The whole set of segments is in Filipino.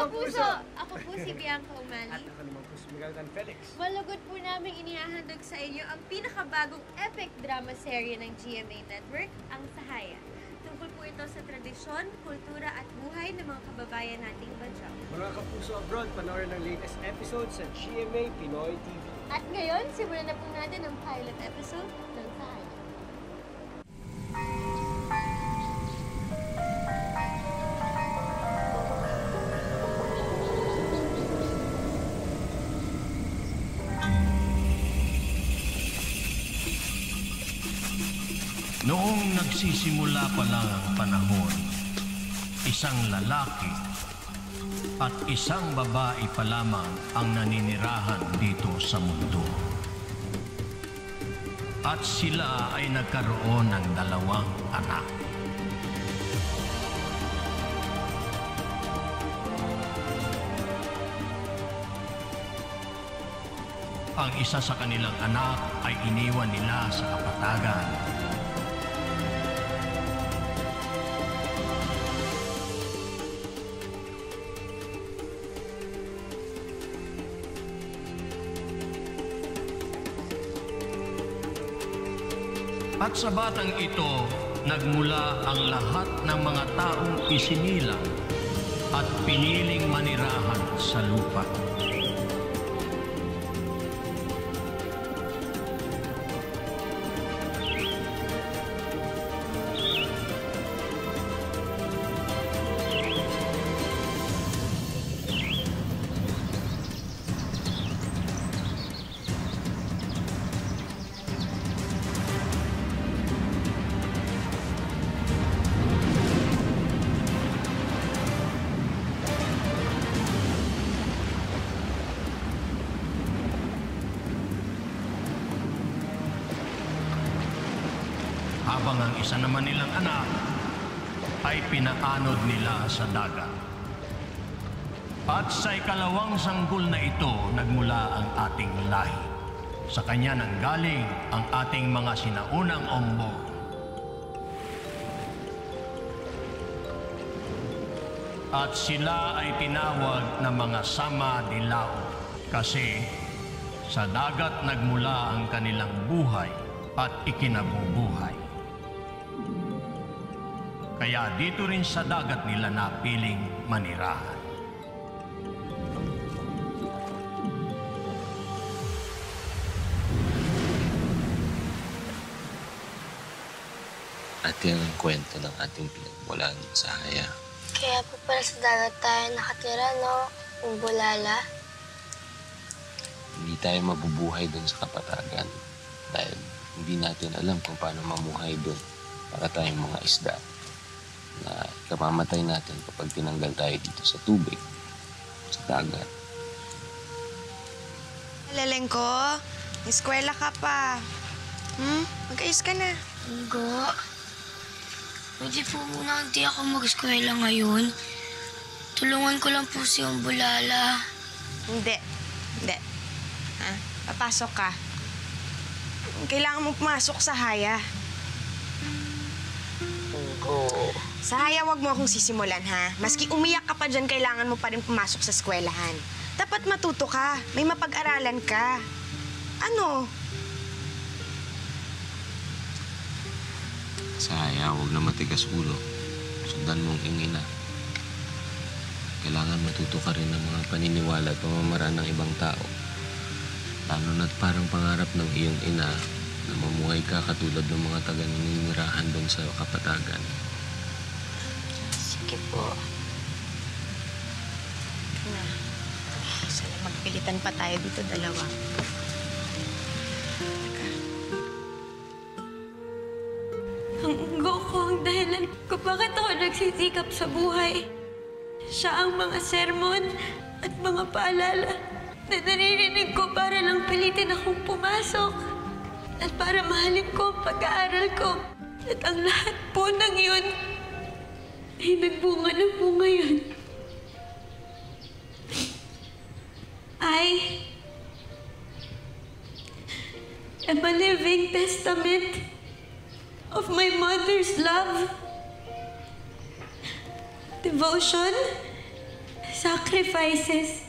kapuso! Ako po si Bianca Umali. At ako naman po si Miguel Felix. Malugod po namin inihahandog sa inyo ang pinakabagong epic drama serye ng GMA Network, ang Sahaya. Tungkol po ito sa tradisyon, kultura at buhay ng mga kababayan nating bansa. Mga kapuso abroad, panoorin ang latest episode sa GMA Pinoy TV. At ngayon, simulan na po natin ang pilot episode ng Sahaya. Noong nagsisimula pa lang ang panahon, isang lalaki at isang babae pa lamang ang naninirahan dito sa mundo. At sila ay nagkaroon ng 2 anak. Ang isa sa kanilang anak ay iniwan nila sa kapatagan. At sa batang ito, nagmula ang lahat ng mga taong isinilang at piniling manirahan sa lupa. Habang ang isa naman nilang anak ay pinaanod nila sa dagat. At sa ikalawang sanggol na ito, nagmula ang ating lahi. Sa kanya nanggaling ang ating mga sinaunang ombong. At sila ay tinawag na mga Sama-Dilao kasi sa dagat nagmula ang kanilang buhay at ikinabubuhay. Kaya dito rin sa dagat nila napiling manirahan. At yan ang kwento ng ating pinagmulan sa Sahaya. Kaya po pala sa dagat tayo nakatira, no? Yung Bulala. Hindi tayo mabubuhay dun sa kapatagan dahil hindi natin alam kung paano mamuhay dun para tayong mga isda na ikamamatay natin kapag tinanggal tayo dito sa tubig, sa dagat. Laleng ko, eskwela ka pa. Mag-ayos ka na. Go. Pwede po muna hindi ako mag-eskwela ngayon. Tulungan ko lang po si yung Bulala. Hindi. Papasok ka. Kailangan mo pumasok sa Haya. Go. Sa Haya, wag mo akong sisimulan, ha? Maski umiyak ka pa dyan, kailangan mo pa rin pumasok sa eskwelahan. Dapat matuto ka. May mapag-aralan ka. Ano? Sahaya, huwag na matigas ulo. Sundan mong ingina. Kailangan matuto ka rin ng mga paniniwala at pamamaraan ng ibang tao. Lalo na't parang pangarap ng iyong ina na mamuhay ka katulad ng mga taga-naninirahan doon sa kapatagan. Sige po. Na. Sana magpilitan pa tayo dito, dalawa. Ang unggo ko ang dahilan kung bakit ako nagsisikap sa buhay. Siya ang mga sermon at mga paalala na naririnig ko para lang pilitin akong pumasok at para mahalin ko ang pag-aaral ko. At ang lahat po ng yun ay nagbunga na po ngayon. I am a living testament of my mother's love, devotion, sacrifices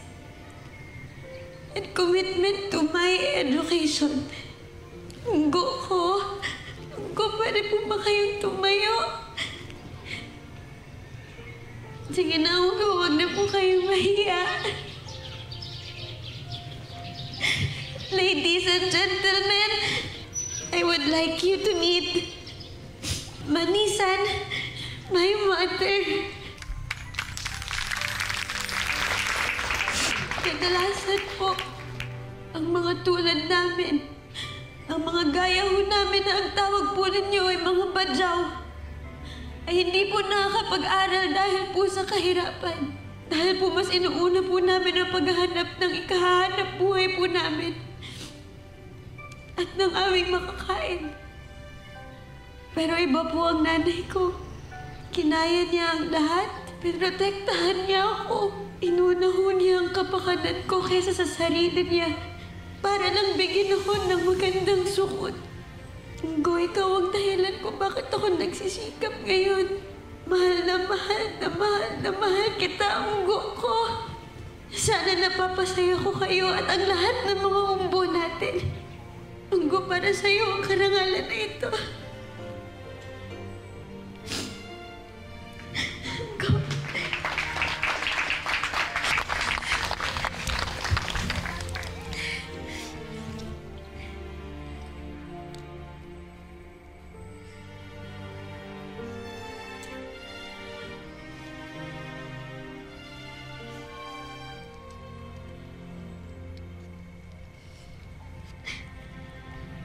and commitment to my education. Go, pwede po ba kayong tumayo? Sige na, huwag na po kayong mahiya. Ladies and gentlemen, I would like you to meet Manisan, my mother. Kadalasan po, ang mga tulad namin, ang mga gaya ho namin na ang tawag po ninyo ay mga badyaw, ay hindi po nakakapag-aral dahil po sa kahirapan. Dahil po mas inuuna po namin ang paghahanap ng ikahahanap buhay po namin at ng aming makakain. Pero iba po ang nanay ko. Kinaya niya ang lahat. Pinotektahan niya ako. Inuna ho niya ang kapakanan ko kaysa sa sarili niya para lang bigyan ako ng magandang sukot. Go, ikaw ang dahilan kung bakit ako nagsisikap ngayon. Mahal na mahal kita, Unggo ko. Sana napapasaya ko kayo at ang lahat ng mga umbo natin. Unggo, para sa'yo ang karangalan na ito. Go.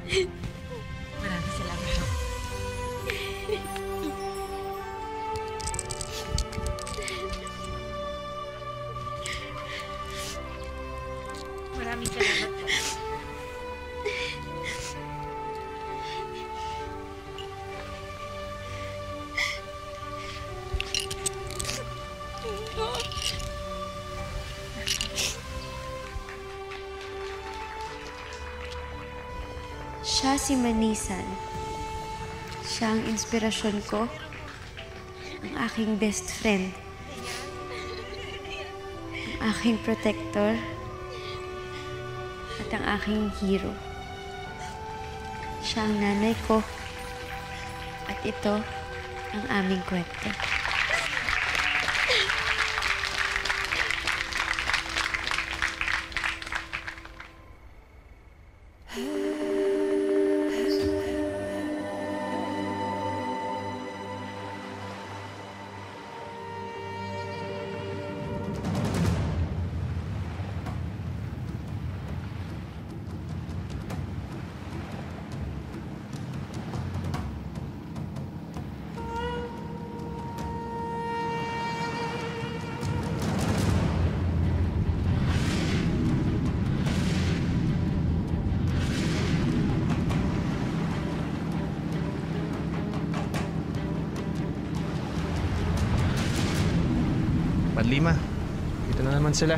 Maraming salamat. Maraming salamat po. Siya si Manisan. Siya ang inspirasyon ko. Ang aking best friend. Ang aking protector. At ang aking hero. Siya ang nanay ko. At ito ang aming kwento. Padlima, ito na naman sila.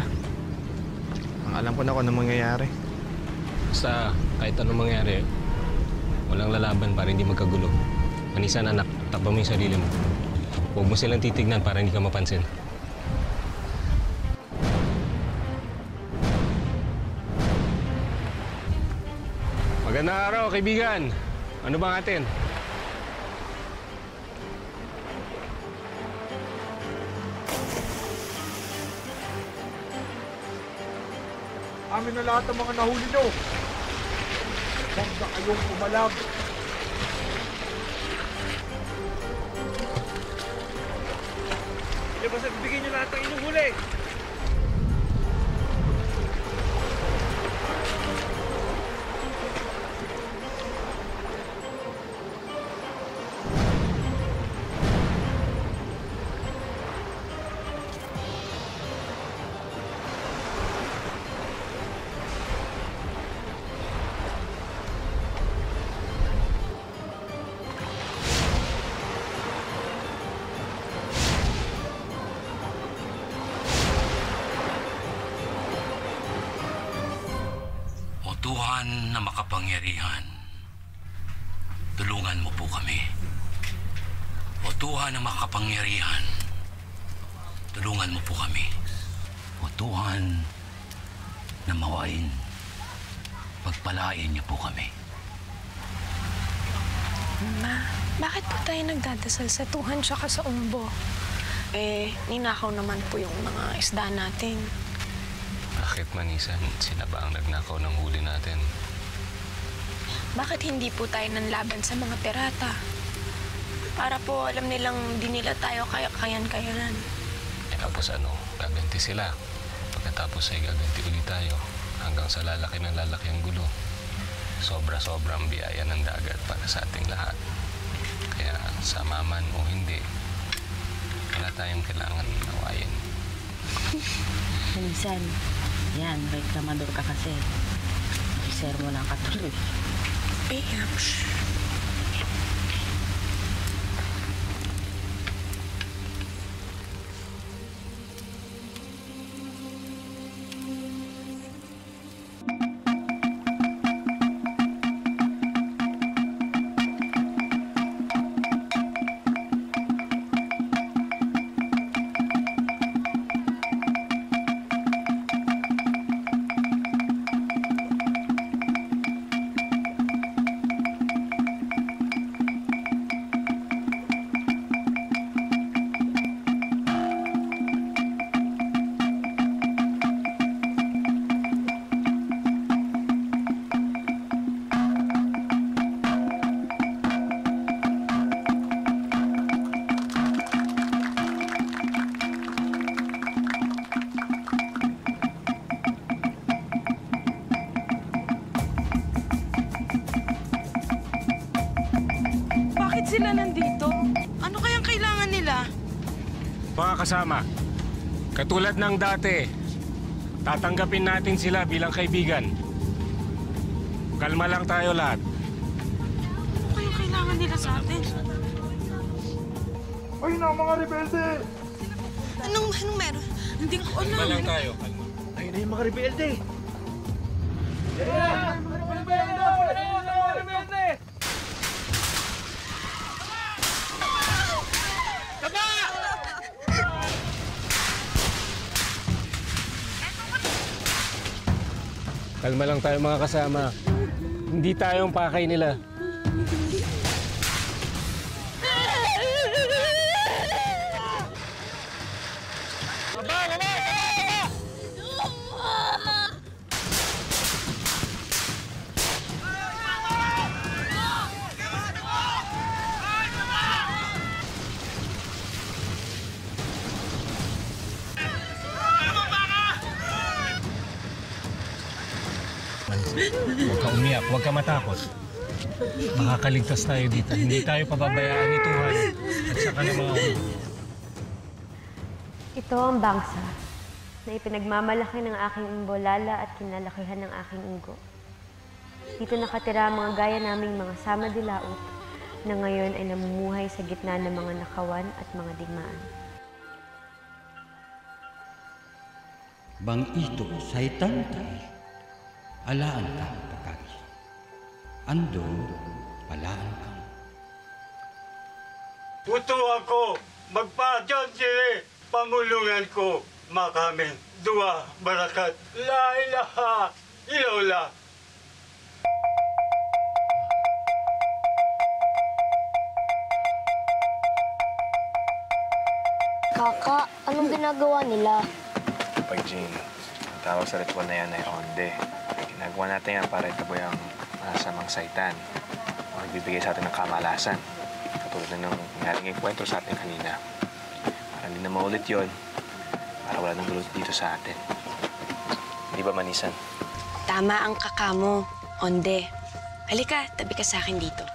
Ang alam ko na kung anong mangyayari. Basta kahit anong mangyari, walang lalaban para hindi magkagulo. Manisan, anak, takbo mo yung sarili mo. Huwag mo silang titignan para hindi ka mapansin. Magandang araw, kaibigan. Ano bang atin? Amin na lahat ng mga nahuli nyo. Huwag na kayong umalab. Basta bibigyan nyo lahat ng inuhuli. Tuhan na makapangyarihan, tulungan mo po kami. O Tuhan na makapangyarihan, tulungan mo po kami. O Tuhan, na mawain, pagpalain niyo po kami. Ma, bakit po tayo nagdadasal sa Tuhan tsaka sa umbo? Ninakaw naman po yung mga isda natin. Bakit, Manisan? Sila ba ang nagnakaw ng huli natin? Bakit hindi po tayo nanlaban sa mga pirata? Para po alam nilang di nila tayo kayan-kayanan. Tapos gaganti sila. Pagkatapos ay gaganti ulit tayo. Hanggang sa lalaki ang gulo. Sobra-sobrang biyaya ng dagat para sa ating lahat. Kaya sama man o hindi, wala tayong kailangan nawayin. Minsan, yan, reklamador ka kasi. Officer mo lang katuloy. Sila nandito? Ano kayang kailangan nila? Mga kasama, katulad ng dati, tatanggapin natin sila bilang kaibigan. Kalma lang tayo lahat. Ano kayang kailangan nila sa atin? Ay na, mga rebelde! Anong meron? Hindi ko alam. Kalma lang tayo, kalma. Ayun na yung mga rebelde! Kalma lang tayo mga kasama. Hindi tayo ang pakay nila. Huwag ka umiyak, huwag ka matakot. Makakaligtas tayo dito. Hindi tayo pababayaan ni Tuhan at saka ng mga ulo. Ito ang bangsa na ipinagmamalaki ng aking umbolala at kinalakihan ng aking unggo. Dito nakatira ang mga gaya naming mga sama-dilaot na ngayon ay namumuhay sa gitna ng mga nakawan at mga digmaan. Bang ito say tantay, alaan ka pagkagi. Ando, palaan ka. Puto ako, magpadyan sili, pangulungan ko, makamin, dua, barakat, la ilaha, ilawla. Kaka, anong ginagawa nila? Pag Jane, ang tawag sa ritual na yan ay onde. Ginagawa natin yan para itaboy ang masamang saitan. Magbibigay sa atin ng kamalasan. Katulad na nung nangyari ng kwento sa atin kanina. Para hindi na maulit yun. Para wala nang gulo dito sa atin. Hindi ba, Manisan? Tama ang kakamo, Onde. Halika, tabi ka sa akin dito.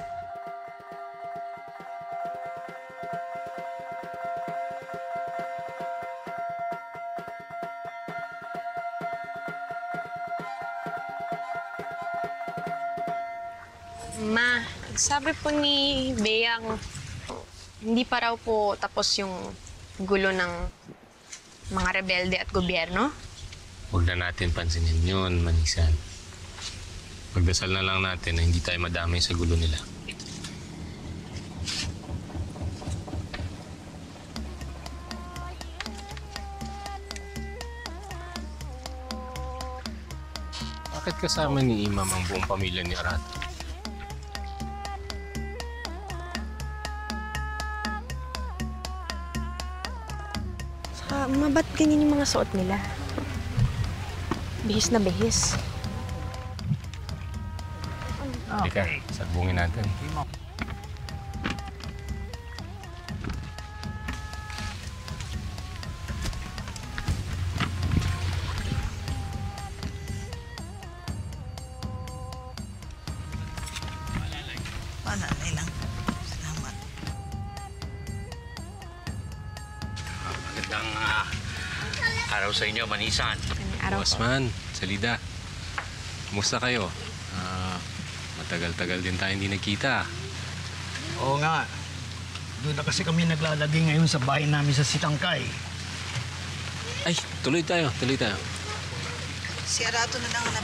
Ma, sabi po ni Beyang, hindi pa raw po tapos yung gulo ng mga rebelde at gobyerno. Huwag na natin pansinin yun, Manisan. Pagdasal na lang natin na hindi tayo madamay sa gulo nila. Bakit kasama ni Imam ang buong pamilya ni Arato? Saka, ba't ganyan yung mga suot nila? Bihis na bihis. Teka, sagbungin natin. Malalay lang. Salamat. Magandang araw sa inyo, Manisan. Araw Bossman, Salida. Kumusta kayo? Matagal-tagal din tayo hindi nagkita. Oo nga. Doon na kasi kami naglalagay ngayon sa bahay namin sa Sitangkay. Ay, tuloy tayo. Si Arato na lang ang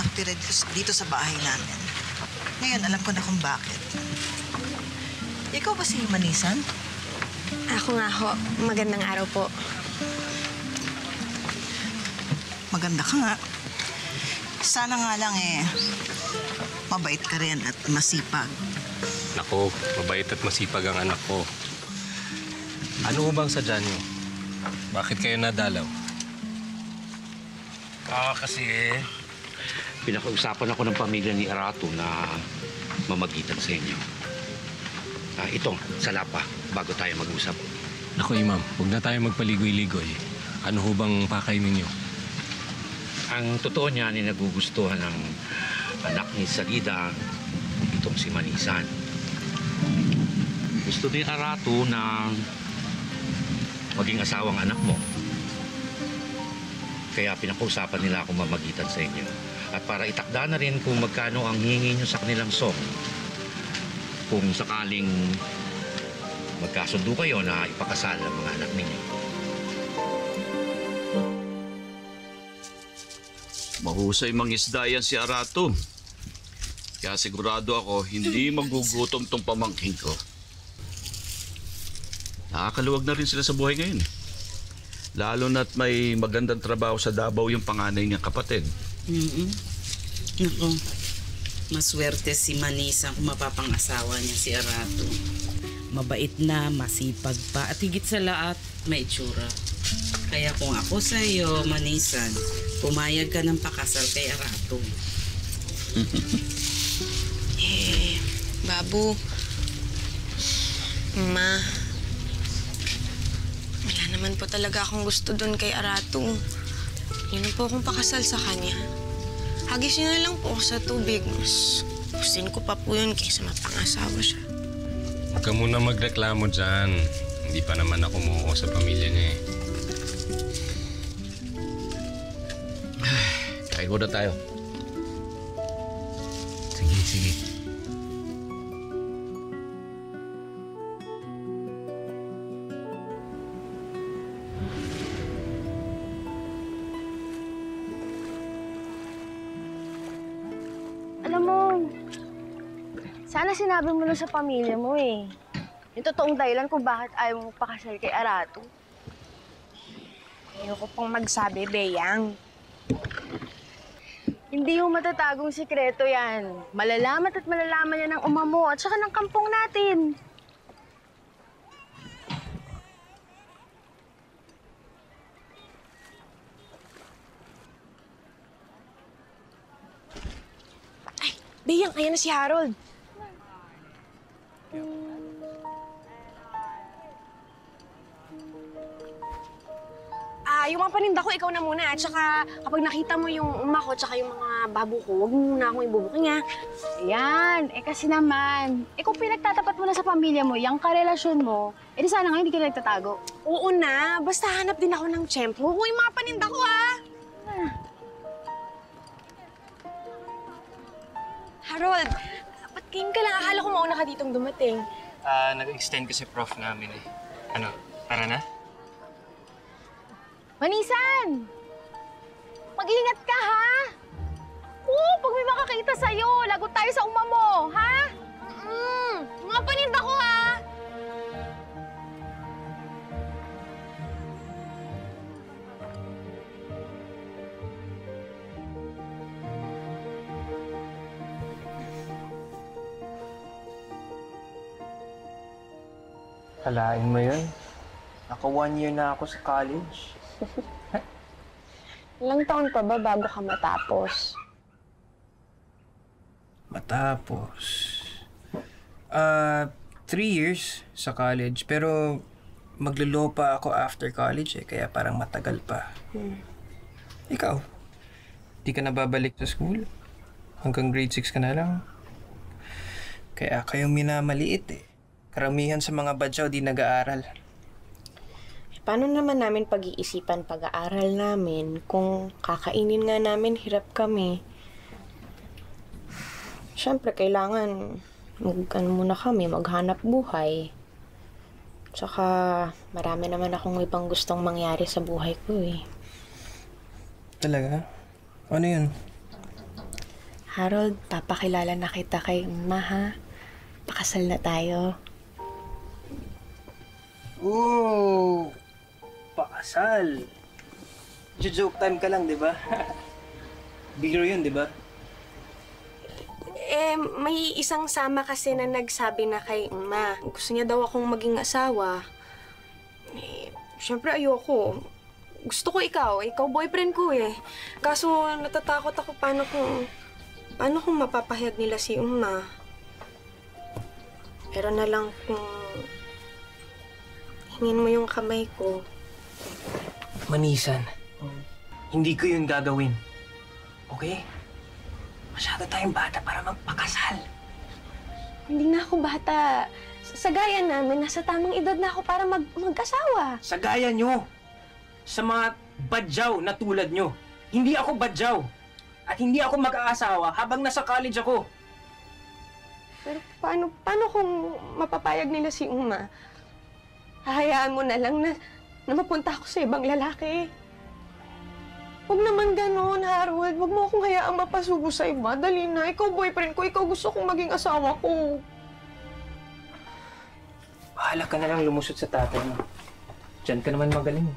nakatira dito sa bahay namin. Ngayon, alam ko na kung bakit. Ikaw ba si Manisan? Ako nga ho. Magandang araw po. Maganda ka nga. Sana nga lang mabait ka rin at masipag. Nako, mabait at masipag ang anak ko. Ano bang sadya niyo? Bakit kayo nadalaw? Kasi pinag-uusapan ako ng pamilya ni Arato na mamagitan sa inyo. Ito, salapa, bago tayo mag-usap. Nako, Imam, huwag na tayo magpaligoy-ligoy. Ano ho bang pakay ninyo? Ang totoo niyan ay nagugustuhan ng anak ni Salida, itong si Manisan. Gusto ni Arato na maging asawang anak mo. Kaya pinag-uusapan nila akong mamagitan sa inyo. At para itakda na rin kung magkano ang hihingi nyo sa kanilang song. Kung sakaling magkasundo kayo na ipakasal ang mga anak ninyo. Mahusay mangisda yan si Arato. Kaya sigurado ako, hindi magugutom tong pamangkin ko. Nakakaluwag na rin sila sa buhay ngayon. Lalo na't may magandang trabaho sa Davao yung panganay niyang kapatid. Oo. Maswerte si Manisa kung mapapang-asawa niya si Arato. Mabait na, masipag pa, at higit sa lahat, may itsura. Kaya kung ako sa iyo, Manisan, pumayag ka ng pakasal kay Arato. Babu. Ma. Wala naman po talaga akong gusto doon kay Arato. Yun po akong pakasal sa kanya. Hagisin na lang po ako sa tubig. Mas gustuin ko pa po yun kaysa mapang-asawa siya. Huwag ka muna magreklamo dyan. Hindi pa naman ako umuo sa pamilya niya eh. Kain muna tayo. Sige. Alam mo, sana sinabi mo na sa pamilya mo eh. Yung totoong dahilan kung bakit ayaw mo pakasal kay Arato. Ayoko pong magsabi, Beyang. Hindi mo matatagong sikreto yan. Malalaman at malalaman yan ng uma mo at saka ng kampong natin. Ay, Beyang, ayan na si Harold. Yung mga paninda ko, ikaw na muna. At saka, kapag nakita mo yung uma ko, tsaka yung mga babo ko, huwag mo muna akong ibubuking, ha? Ayan, kasi naman, kung pinagtatapat mo na sa pamilya mo, yung karelasyon mo, di sana nga hindi ka nagtatago. Oo na, basta hanap din ako ng tiyempo. Huwag mo yung mga paninda ko, ha? Harold, ba't king ka lang? Akala ko mauna ka ditong dumating. Nag-extend kasi prof namin eh. Ano, tara na? Manisan! Mag-ingat ka, ha? Oo, pag may makakita sa'yo, lagot tayo sa uma mo, ha? Mga paninda ko, ha? Kalain mo yun. Naka 1 year na ako sa college. Ilang taon pa ba bago ka matapos? Matapos? 3 years sa college. Pero maglolo pa ako after college eh. Kaya parang matagal pa. Ikaw? Di ka na babalik sa school? Hanggang grade 6 ka na lang? Kaya kayong minamaliit eh. Karamihan sa mga badyaw di nag-aaral. Paano naman namin pag-iisipan pag-aaral namin kung kakainin nga namin hirap kami? Siyempre, kailangan muna kami, maghanap buhay. Tsaka, marami naman akong ibang gustong mangyari sa buhay ko eh. Talaga? Ano yun? Harold, papakilala na kita kay Ma, ha? Pakasal na tayo. Oh! Pakasal! Joke time ka lang, di ba? Biro yun, di ba? May isang sama kasi na nagsabi na kay Ma. Gusto niya daw akong maging asawa. Siyempre ayoko. Gusto ko ikaw. Ikaw boyfriend ko eh. Kaso natatakot ako paano kung mapapahayag nila si Ma. Pero na lang kung hingin mo yung kamay ko. Manisan, hindi ko yun gagawin. Okay? Masyado tayong bata para magpakasal. Hindi na ako bata. Sa gaya namin, nasa tamang edad na ako para mag-asawa. Sa gaya nyo, sa mga badyaw na tulad nyo. Hindi ako badyaw. At hindi ako mag-aasawa habang nasa college ako. Pero paano kung mapapayag nila si Ma? Hahayaan mo na lang na mapunta ako sa ibang lalaki. Huwag naman ganun, Harold. Huwag mo akong hayaang mapasubo sa iba. Dali na. Ikaw boyfriend ko. Ikaw gusto kong maging asawa ko. Bahala ka na lang lumusot sa tatay mo. Diyan ka naman magaling.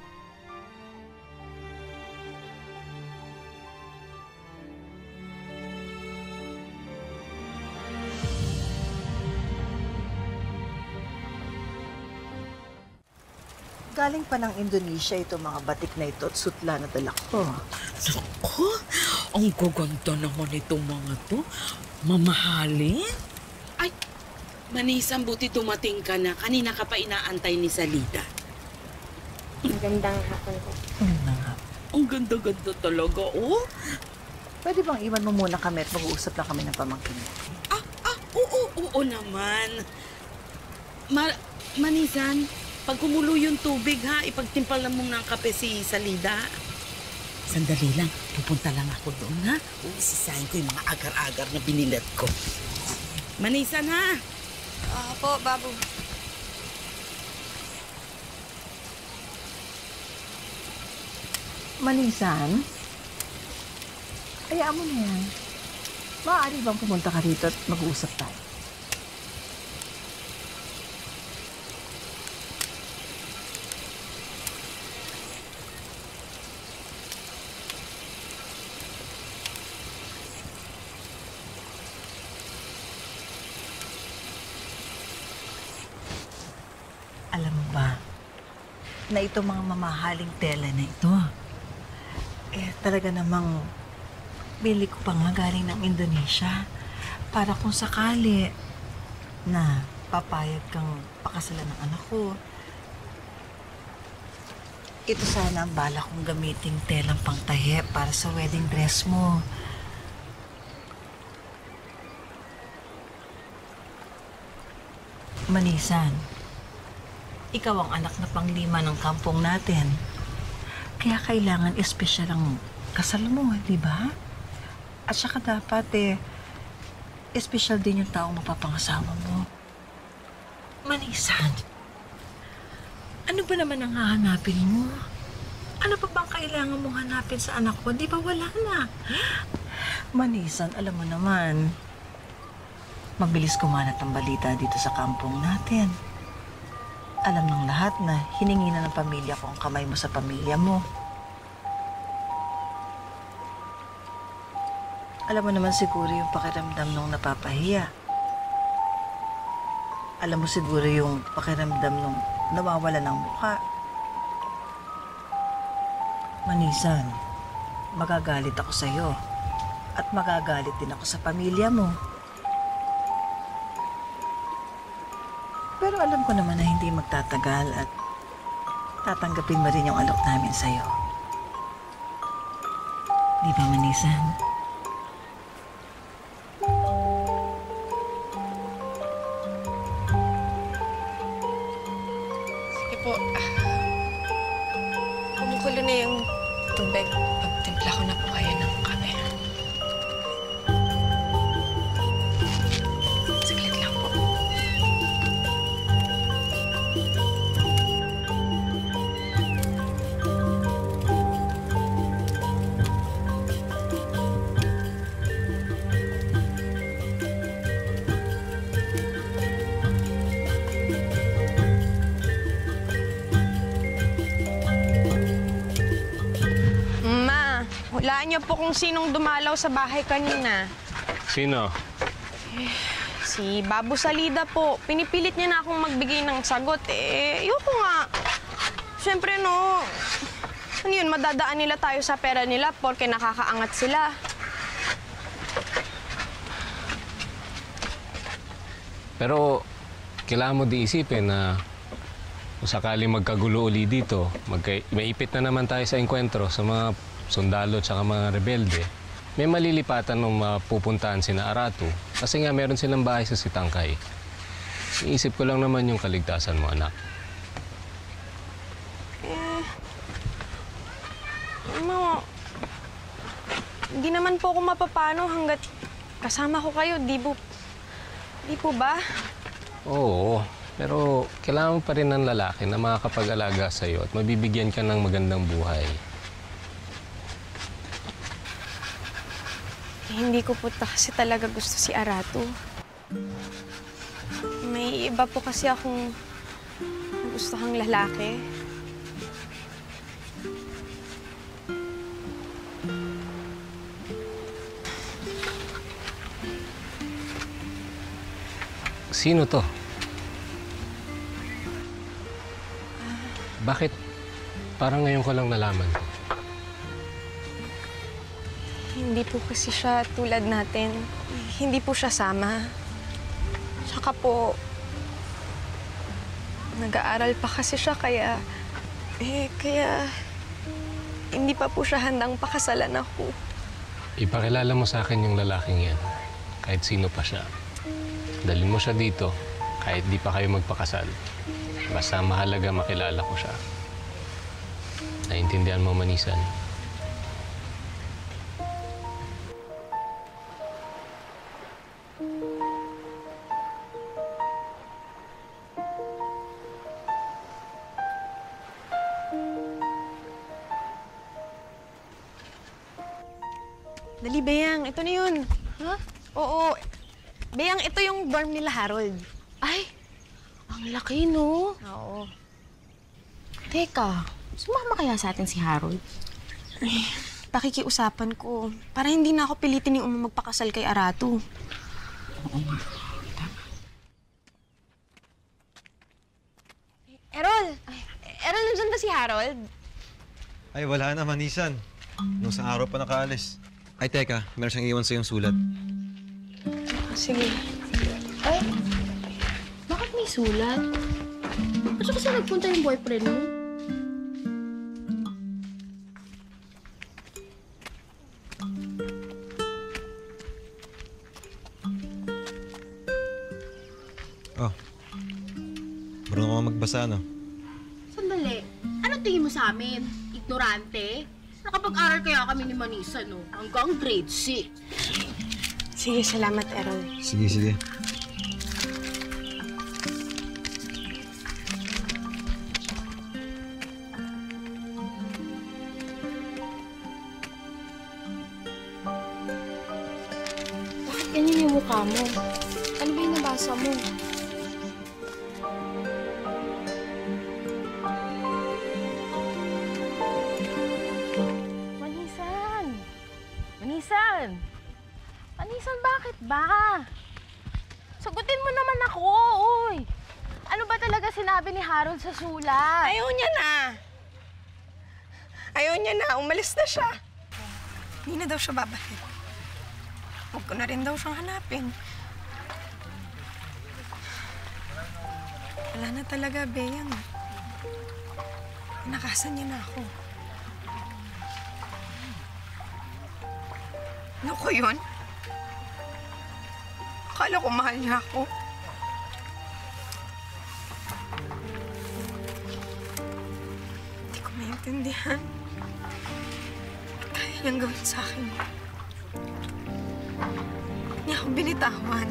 Galing pa ng Indonesia ito mga batik na ito at sutla na dala ko. Naku, ang gaganda naman itong mga to. Mamahalin. Ay, Manisan, buti tumating ka na. Kanina ka pa inaantay ni Salida. Magandang hapon po. Ang ganda-ganda talaga, oh. Pwede bang iwan mo muna kami at mag-uusap lang kami ng pamangkin mo? Oo naman. Manisan, pag kumulo yung tubig, ha, ipagtimpal lang mong ng kape si Salida. Sandali lang, pupunta lang ako doon, ha? Uisisahin ko yung mga agar-agar na binilat ko. Manisan, ha? Po, Babu. Manisan? Hayaan mo na yan. Maaari bang pumunta ka rito at mag-uusap tayo? Alam mo ba, na itong mga mamahaling tela na ito, talaga namang bili ko pa nga galing ng Indonesia para kung sakali na papayag kang pakasalan ng anak ko. Ito sana ang bala kong gamiting telang pangtahi para sa wedding dress mo. Manisan, ikaw ang anak na panglima ng kampong natin. Kaya kailangan espesyal ang kasal mo, di ba? At saka dapat espesyal din yung taong mapapangasawa mo. Manisan, ano ba naman ang hahanapin mo? Ano pa bang kailangan mong hanapin sa anak ko? Di ba wala na? Manisan, alam mo naman, mabilis kumalat ang balita dito sa kampong natin. Alam ng lahat na hiningi na ng pamilya ko ang kamay mo sa pamilya mo. Alam mo naman siguro yung pakiramdam nung napapahiya. Alam mo siguro yung pakiramdam nung nawawala ng mukha. Manisan, magagalit ako sa'yo. At magagalit din ako sa pamilya mo. Pero alam ko naman na hindi magtatagal at tatanggapin mo rin yung alok namin sa'yo. Di ba, Manisan? Sige po. Kumukulo na yung tubig. Pagtimpla ko na po kayo ng kape. Saglit lang po. Hulaan niyo po kung sinong dumalaw sa bahay kanina. Sino? Si Babu Salida po. Pinipilit niya na akong magbigay ng sagot. Ayoko nga. Siyempre, no. Ano yun, madadaan nila tayo sa pera nila porque nakakaangat sila. Pero kailangan mo di isipin na kung sakaling magkagulo uli dito, maipit na naman tayo sa enkwentro sa mga sundalo at mga rebelde. May malilipatan nung mapupuntahan sina Arato kasi nga meron silang bahay sa Sitangkay. Iisip ko lang naman yung kaligtasan mo, anak. Hindi naman po ako mapapano hanggat kasama ko kayo, di po ba? Oo, pero kailangan mo pa rin ng lalaki na makakapag-alaga sa'yo at mabibigyan ka ng magandang buhay. Hindi ko po kasi talaga gusto si Arato. May iba po kasi akong gustuhang lalaki. Sino to? Bakit parang ngayon ko lang nalaman? Hindi po kasi siya tulad natin. Hindi po siya sama. Tsaka po, nag-aaral pa kasi siya kaya hindi pa po siya handang pakasalan ako. Ipakilala mo sa akin yung lalaking yan. Kahit sino pa siya. Dalhin mo siya dito kahit di pa kayo magpakasal. Basta mahalaga makilala ko siya. Naintindihan mo, Manisan? Dali, Beyang. Ito na yun. Ha? Oo. Beyang, ito yung dorm nila, Harold. Ay, ang laki, no? Oo. Teka, sumama kaya sa atin si Harold? Ay, pakikiusapan ko. Para hindi na ako pilitin yung magpakasal kay Arato. Oo nga. Errol! Errol, nandiyan ba si Harold? Ay, wala na, Manisan. Nung sa araw pa nakaalis. Ay, teka. Meron siyang iwan sa'yong sulat. Sige. Ay, bakit may sulat? At saka kasi nagpunta yung boyfriend mo? Oh. Marunong ka magbasa, no? Sandali. Ano tingin mo sa amin? Ignorante? Nakapag-aral kaya kami ni Manisa, no? Hanggang grade 6. Sige, salamat, Errol. Sige, sige. Bakit ganyan yung mukha mo? Ano ba yung nabasa mo? Manisan! Manisan! Manisan, bakit ba? Sagutin mo naman ako, uy. Ano ba talaga sinabi ni Harold sa sulat? Ayaw niya na. Ayaw niya na. Umalis na siya. Hindi na daw siya babalik. Huwag ko na rin daw siyang hanapin. Wala na talaga, Beyang. Nakasan niya na ako. Ano ko yun? Akala ko mahal niya ako. Hindi ko maintindihan. Kaya niyang gawin sa akin. Hindi ako binitawan.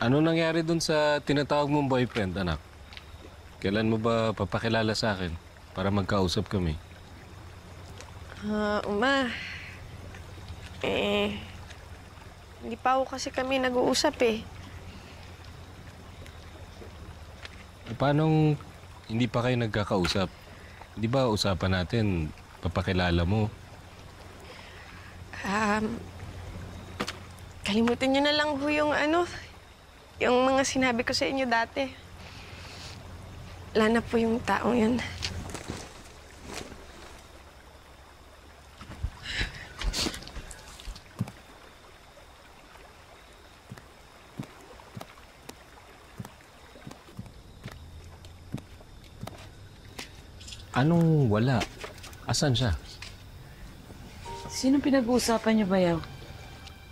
Ano nangyari dun sa tinatawag mong boyfriend, anak? Kailan mo ba papakilala sa akin para magkausap kami? Uma. Hindi pa ako kasi kami nag-uusap eh. Paano hindi pa kayo nagkakausap? Di ba usapan natin, papakilala mo? Kalimutan niyo na lang ho yung mga sinabi ko sa inyo dati. Wala na po yung taong yun. Anong wala? Asan siya? Sino pinag-uusapan niyo, Bayaw?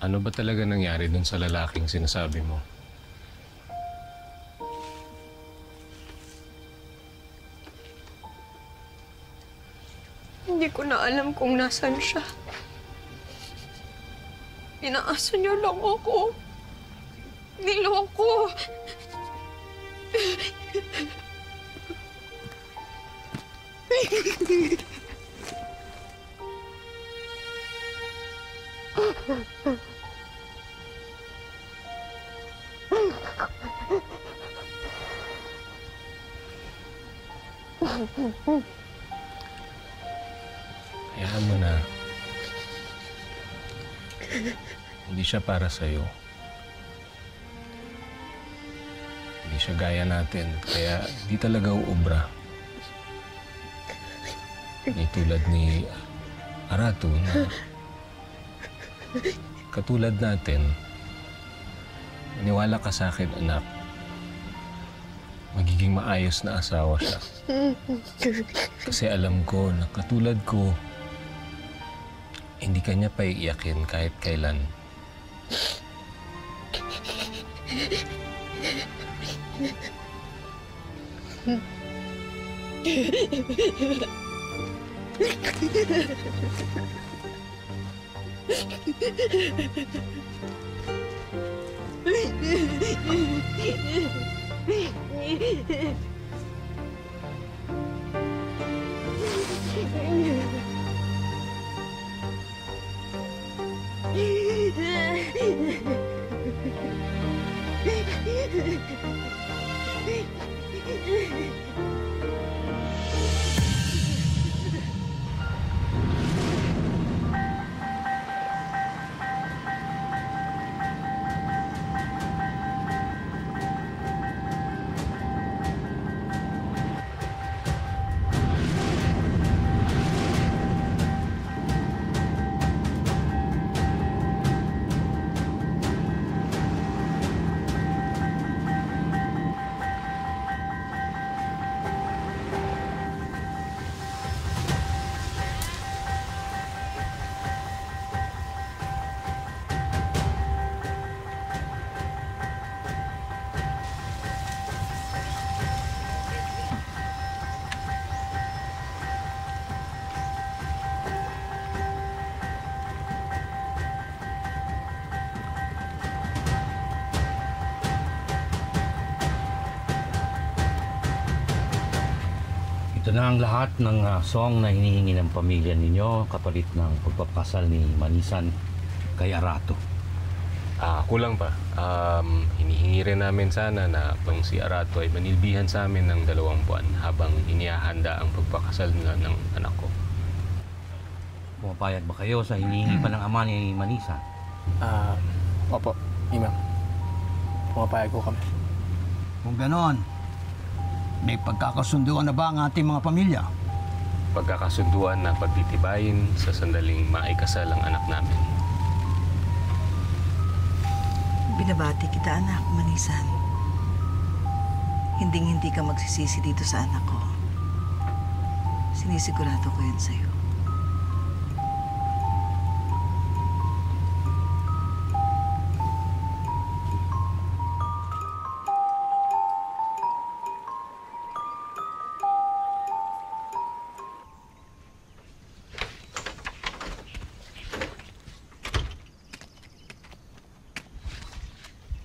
Ano ba talaga nangyari dun sa lalaking sinasabi mo? Hindi ko na alam kung nasan siya. Pinaasa niyo lang ako. Niloko. Hayaan mo na. Hindi siya para sa'yo. Hindi siya gaya natin, kaya di talaga uubra. Hindi tulad ni Arato na katulad natin. Maniwala ka sa akin, anak. Magiging maayos na asawa siya. Kasi alam ko na katulad ko, hindi ka niya paiiyakin kahit kailan. na ang lahat ng song na hinihingi ng pamilya ninyo kapalit ng pagpapakasal ni Manisan kay Arato. Kulang pa. Hinihingi rin namin sana na pang si Arato ay manilbihan sa amin ng 2 buwan habang inihahanda ang pagpakasal ng anak ko. Pumapayag ba kayo sa hinihingi pa ng ama ni Manisan? Opo, Imam. Pumapayag ko kami. Kung ganon, may pagkakasunduan na ba ang ating mga pamilya? Pagkakasunduan na pagtitibayin sa sandaling maikasal ang anak namin. Binabati kita, anak, Manisan. Hinding-hindi ka magsisisi dito sa anak ko. Sinisigurado ko yun sa'yo.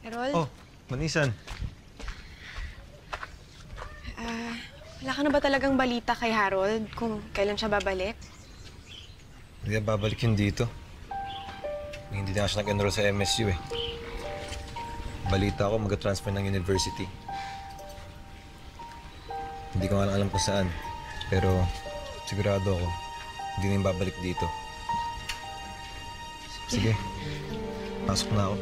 Harold? Oh, Manisan. Wala ka na ba talagang balita kay Harold kung kailan siya babalik? Hindi na babalik yun dito. Hindi na siya nag-enroll sa MSU eh. Balita ko mag-transfer ng university. Hindi ko nga alam kung saan. Pero sigurado ako, hindi na yung babalik dito. Sige, pasok na ako.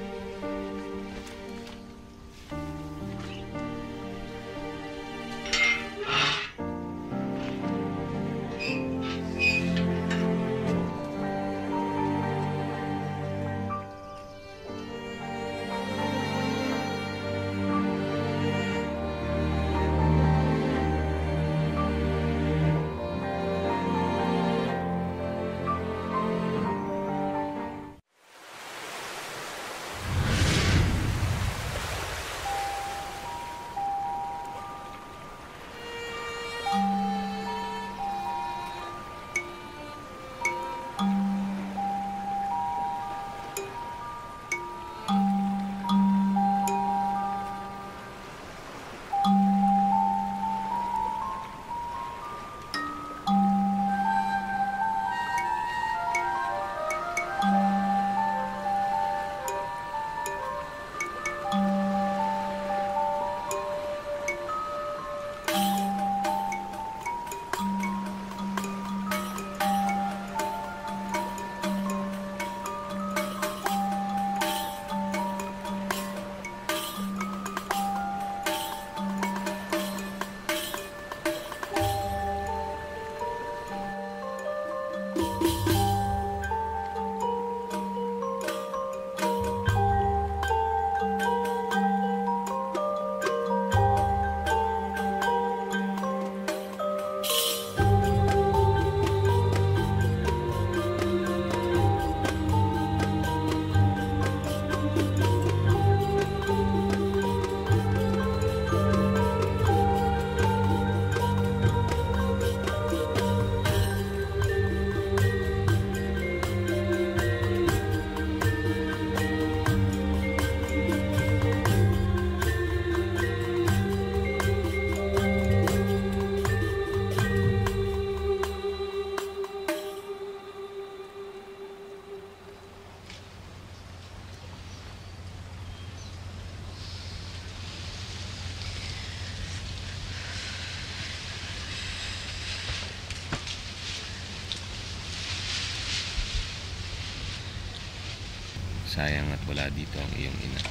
Sayang at wala dito ang iyong ina.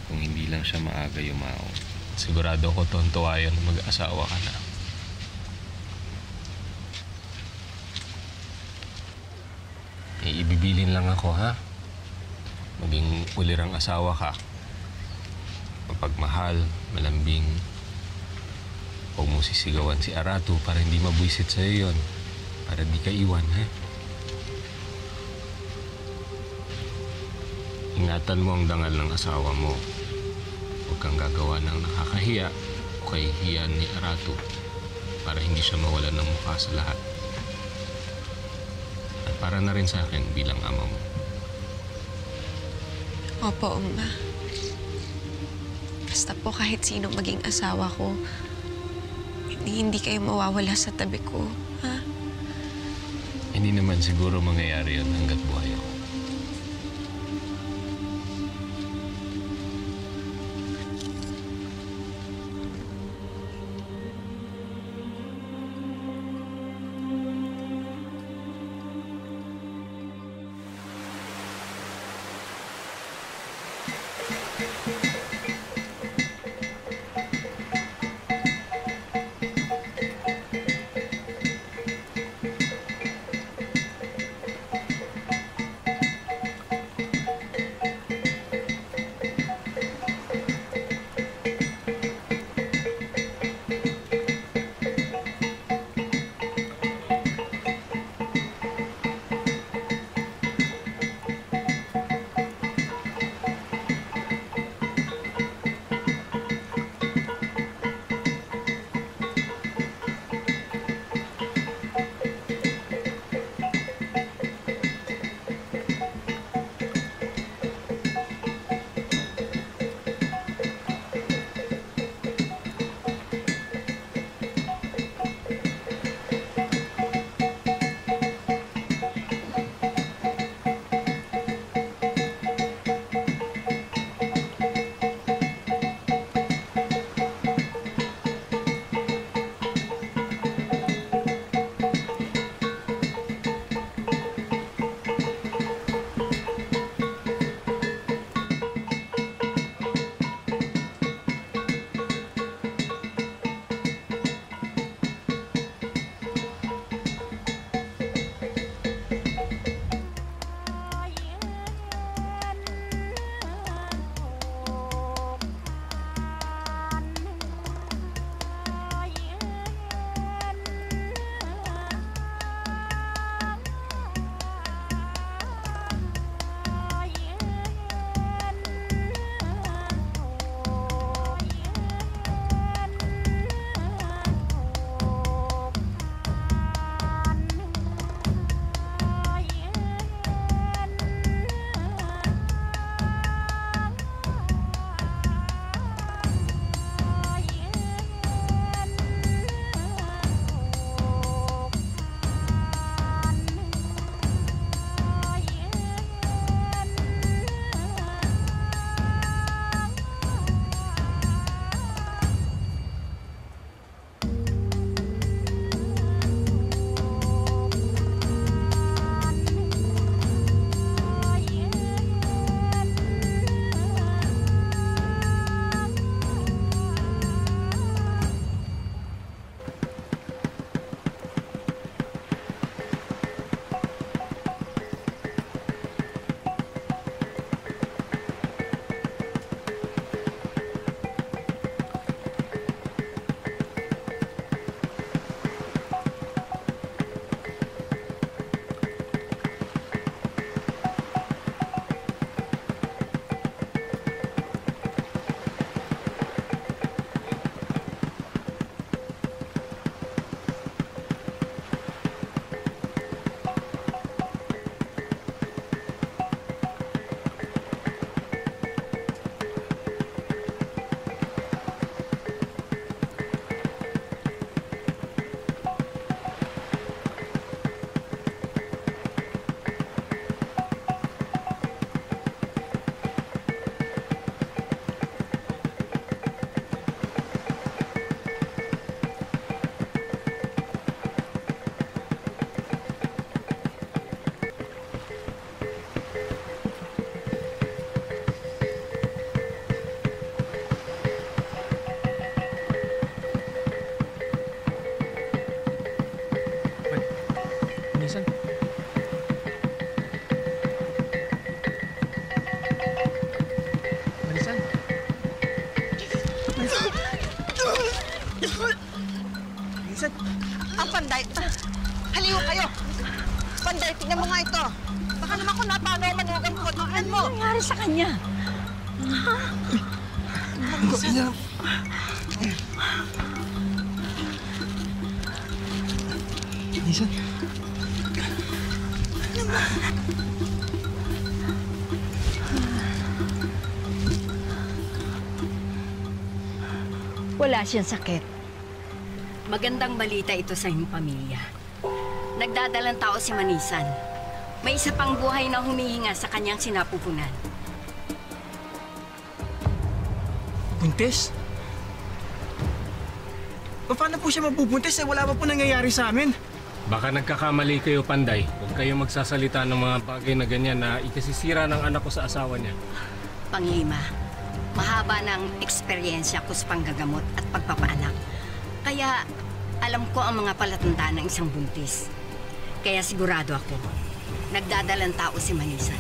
Kung hindi lang siya maaga yumao, sigurado ko tontuwayan na mag-asawa ka na. Ibibilin lang ako, ha? Maging ulirang asawa ka. Mapagmahal, malambing. Huwag mo sisigawan si Arato para hindi mabwisit sa'yo yun. Para di ka iwan, ha? Ingatan mo ang dangal ng asawa mo. Huwag kang gagawa ng nakakahiya o kahihiyan ni Arato para hindi siya mawalan ng mukha sa lahat. At para na rin sa akin bilang ama mo. Opo, Uma. Basta po kahit sino maging asawa ko, hindi kayo mawawala sa tabi ko, ha? Hindi naman siguro mangyayari yun hanggat buhay ako. Ang Panday! Haliw kayo! Panday, tingnan mo nga ito! Baka naman kung napano manugang ko, tingnan mo! Ano nangyari sa kanya? Ha? Nisan? Wala siyang sakit. Magandang balita ito sa inyong pamilya. Nagdadalang tao si Manisan. May isa pang buhay na humihinga sa kanyang sinapupunan. Buntis? Paano po siya mabubuntis? Wala pa po nangyayari sa amin. Baka nagkakamali kayo, Panday. Huwag kayo magsasalita ng mga bagay na ganyan na ikasisira ng anak ko sa asawa niya. Panglima, mahaba ng eksperyensya ko sa panggagamot at pagpapaanak. Kaya alam ko ang mga palatandaan ng isang buntis. Kaya sigurado ako, nagdadalang tao si Manisan.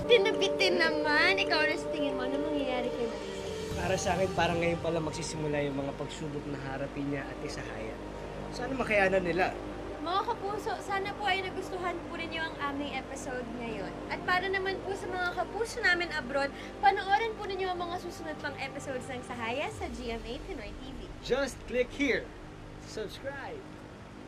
Tinabitin naman. Ikaw na sa tingin mo, ano mangyayari kay Marisa? Para sa akin, parang ngayon pala magsisimula yung mga pagsubok na harapin niya at isahaya. Sana makayanan nila. Mga kapuso, sana po ay nagustuhan po ninyo ang aming episode ngayon. At para naman po sa mga kapuso namin abroad, panoorin po ninyo ang mga susunod pang episodes ng Sahaya sa GMA Pinoy TV. Just click here. Subscribe.